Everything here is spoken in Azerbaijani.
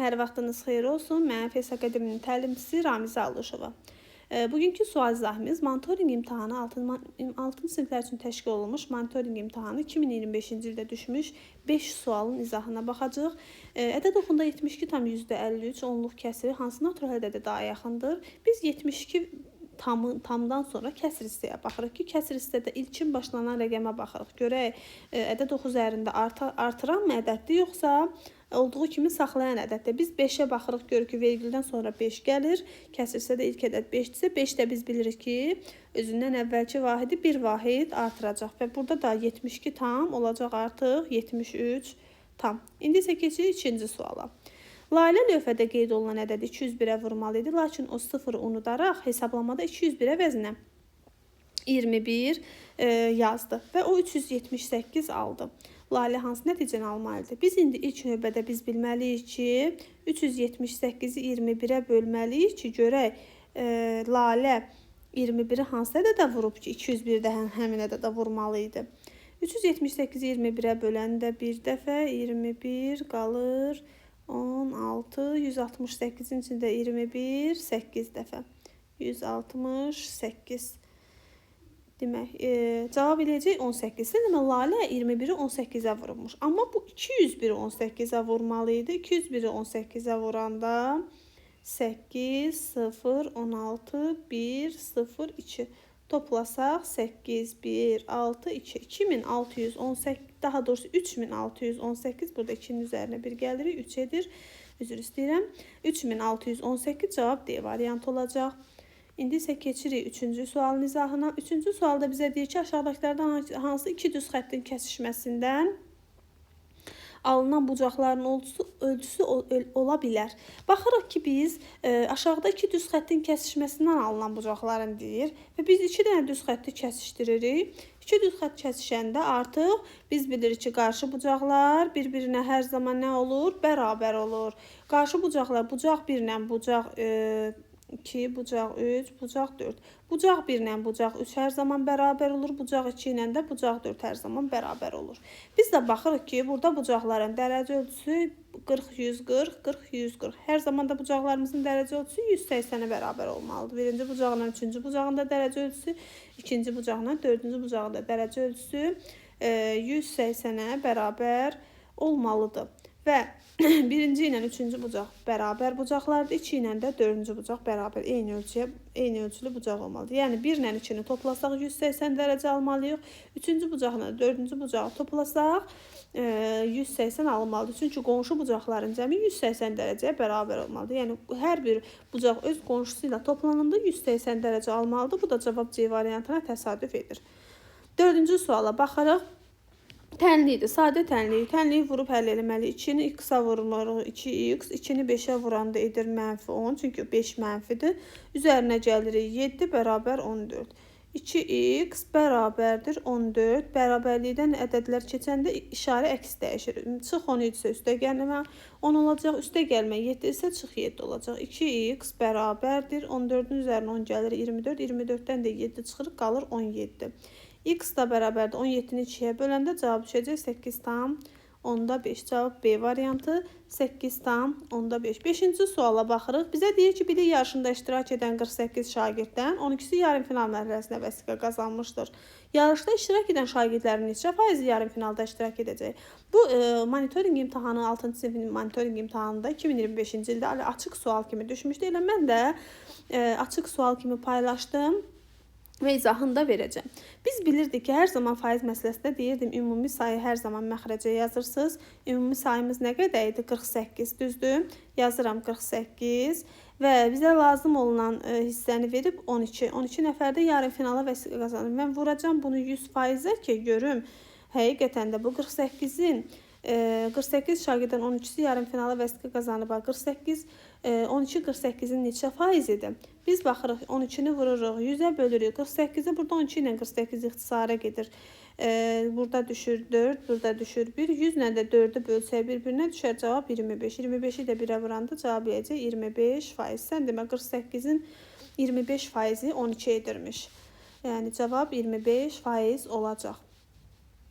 Hər vaxtınız xeyir olsun. Mən FES Akademinin təlimçisi Ramizə Alışova. Bugünkü sual izahımız monitoring imtahanı 6-cı siniflər üçün təşkil olunmuş monitoring imtahanı 2025-ci ildə düşmüş 5 sualın izahına baxacağıq. Ədəd oxunda 72,53 onluq kəsiri hansı natural ədədə daha yaxındır? Biz 72 tamdan sonra kəsir hissəyə baxırıq ki, kəsir hissədə ilkin başlanan rəqəmə baxırıq. Görək, ədəd oxu üzərində artıran mı ədəddir, yoxsa olduğu kimi saxlayan ədəddir. Biz 5-ə baxırıq, görürük ki, vergüldən sonra 5 gəlir. Kəsir hissədə ilk ədəd 5-dirsə, 5-də biz bilirik ki, özündən əvvəlki vahidi bir vahid artıracaq. Və burada da 72 tam olacaq artıq 73 tam. İndi isə keçirik ikinci suala. Layla lövhədə qeyd olunan ədədi 201-ə vurmalı idi, lakin o sıfırı unudaraq hesablamada 201-ə vəzinə 21 yazdı və o 378 aldı. Layla hansı nəticəni almalıdır? Biz indi ilk növbədə bilməliyik ki, 378-i 21-ə bölməliyik ki, görək Layla 21-i hansı ədədə vurub ki, 201-də həmin ədədə vurmalı idi. 378-i 21-ə böləndə bir dəfə 21 qalır 16, 168-in içində 21, 8 dəfə. 168. Demək, cavab eləyəcək 18. Demək, Lalə 21-i 18-ə vurulmuş. Amma bu 201-i 18-ə vurmalı idi. 201-i 18-ə vuranda 8, 0, 16, 1, 0, 2. Toplasaq 8, 1, 6, 2. 2618, daha doğrusu 3618. Burada 2-nin üzərinə 1 gəlirik. 3 edir. Üzr istəyirəm. 3618 cavab D variantı olacaq. İndi isə keçirik 3-cü sualın izahına. 3-cü sualda bizə deyir ki, aşağıdakılardan hansı iki düz xəttin kəsişməsindən alınan bucaqların ölçüsü ola bilər. Baxırıq ki, biz aşağıda iki düz xəttin kəsişməsindən alınan bucaqların deyir və biz 2 dənə düz xətti kəsişdiririk. 2 düz xətt kəsişəndə artıq biz bilirik ki, qarşı bucaqlar bir-birinə hər zaman nə olur? Bərabər olur. Qarşı bucaqlar, bucaq 1 ilə bucaq 2, bucaq 3, bucaq 4. Bucaq 1 ilə bucaq 3 hər zaman bərabər olur. Bucaq 2 ilə də bucaq 4 hər zaman bərabər olur. Biz də baxırıq ki, burada bucaqların dərəcə ölçüsü 40, 140, 40, 140. Hər zaman da bucaqlarımızın dərəcə ölçüsü 180-ə bərabər olmalıdır. Birinci bucaqla üçüncü bucağın da dərəcə ölçüsü, ikinci bucaqla dördüncü bucağın da dərəcə ölçüsü 180-ə bərabər olmalıdır. Və birinci ilə üçüncü bucaq bərabər bucaqlardır. 2 ilə də dördüncü bucaq bərabər eyni ölçülü bucaq olmalıdır. Yəni 1 ilə 2-ni toplasaq 180 dərəcə almalıyıq. Üçüncü bucaqla dördüncü bucağı toplasaq 180 alınmalıdır. Çünki qonşu bucaqların cəmi 180 dərəcəyə bərabər olmalıdır. Yəni hər bir bucaq öz qonşusu ilə toplananda 180 dərəcə almalıdır. Bu da cavab C variantına təsadüf edir. Dördüncü suala baxaraq. Tənlidir, sadə tənliyi. Tənliyi vurub həll eləməli. 2-ni x-a vurmalıq, 2x. 2-ni 5-ə vuranda edir -10, çünki 5 mənfidir. Üzərinə gəlirik 7 bərabər 14. 2x bərabərdir 14. Bərabərlikdən ədədlər keçəndə işarə əks dəyişir. Çıx 13 isə üstə gəlmə 10 olacaq. Üstə gəlmə 7 isə çıx 7 olacaq. 2x bərabərdir 14-ün üzərinə 10 gəlir 24. 24-dən də 7 çıxırıq, qalır 17. X da bərabərdir 17-ni 2-yə böləndə cavab düşəcək 8 tam 10-5. Cavab B variantı 8 tam 10-5. 5-ci suala baxırıq. Bizə deyir ki, bilik yarışında iştirak edən 48 şagirddən 12-si yarım final mərhələsində vəsiqə qazanmışdır. Yarışda iştirak edən şagirdlərin neçə faizi yarım finalda iştirak edəcək? Bu monitoring imtahanı 6-cı sinifin monitoring imtahanında 2025-ci ildə açıq sual kimi düşmüşdü. Elə mən də açıq sual kimi paylaşdım və izahını da verəcəm. Biz bilirdik ki, hər zaman faiz məsələsində deyirdim, ümumi sayı hər zaman məxrəcə yazırsınız. Ümumi sayımız nə qədər idi? 48, düzdür? Yazıram 48 və bizə lazım olunan hissəni verib 12. 12 nəfərdə yarım finala vəsiqə qazanır. Mən vuracam bunu 100%-ə ki, görüm. Həqiqətən də bu 48-in 48 şagirddən 12-si yarım finala vəsiqə qazanıb. 48, 12 48-in neçə faizidir? Biz baxırıq 12-ni vururuq, 100-ə bölürük. 48-i burada 12 ilə 48 ixtisara gedir. Burada düşür 4, burada düşür 1. 100 ilə də 4-ü bölsək bir-birinə düşər cavab 25. 25-i də 1-ə vuranda cavab eləyəcək 25%. Sən demə 48-in 25%-i 12 edirmiş. Yəni cavab 25% olacaq.